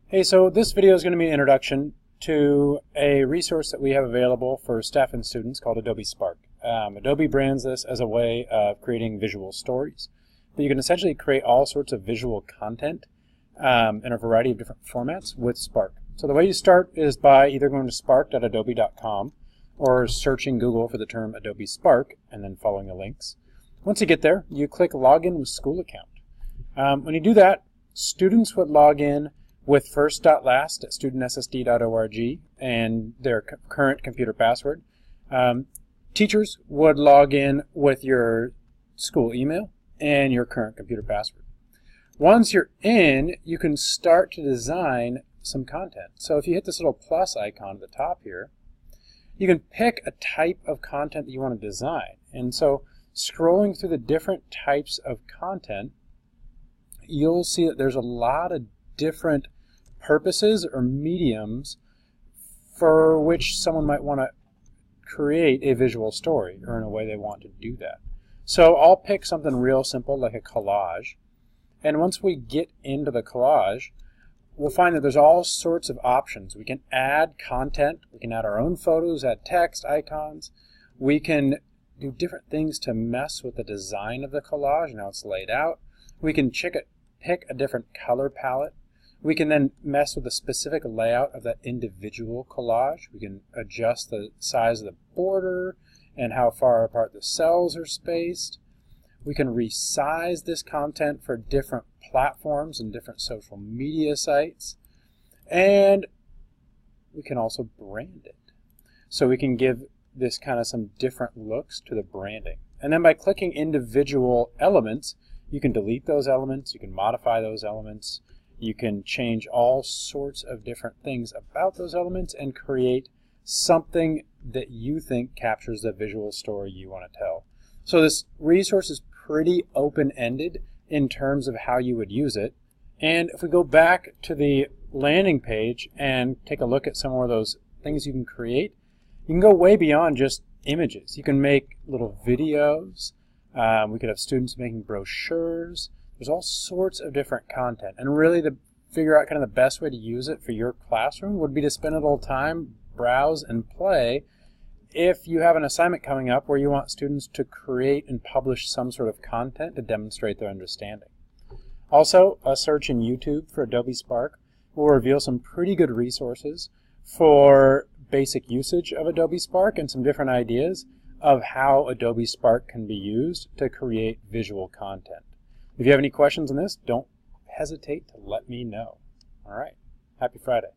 Hey, so this video is going to be an introduction to a resource that we have available for staff and students called Adobe Spark. Adobe brands this as a way of creating visual stories. But you can essentially create all sorts of visual content in a variety of different formats with Spark. So the way you start is by either going to spark.adobe.com or searching Google for the term Adobe Spark and then following the links. Once you get there, you click Login with School Account. When you do that, students would log in with first.last at studentssd.org and their current computer password. Teachers would log in with your school email and your current computer password. Once you're in, you can start to design some content. So if you hit this little plus icon at the top here, you can pick a type of content that you want to design. And so scrolling through the different types of content, you'll see that there's a lot of different purposes or mediums for which someone might want to create a visual story, or in a way they want to do that. So I'll pick something real simple like a collage, and once we get into the collage, we'll find that there's all sorts of options. We can add content, we can add our own photos, add text, icons, we can do different things to mess with the design of the collage and how it's laid out. We can pick a different color palette. We can then mess with the specific layout of that individual collage. We can adjust the size of the border and how far apart the cells are spaced. We can resize this content for different platforms and different social media sites. And we can also brand it. So we can give this kind of some different looks to the branding. And then by clicking individual elements, you can delete those elements, you can modify those elements, you can change all sorts of different things about those elements and create something that you think captures the visual story you want to tell. So this resource is pretty open-ended in terms of how you would use it. And if we go back to the landing page and take a look at some more of those things you can create, you can go way beyond just images. You can make little videos. We could have students making brochures. There's all sorts of different content. And really to figure out kind of the best way to use it for your classroom would be to spend a little time, browse, and play if you have an assignment coming up where you want students to create and publish some sort of content to demonstrate their understanding. Also, a search in YouTube for Adobe Spark will reveal some pretty good resources for basic usage of Adobe Spark and some different ideas of how Adobe Spark can be used to create visual content. If you have any questions on this, don't hesitate to let me know. All right. Happy Friday.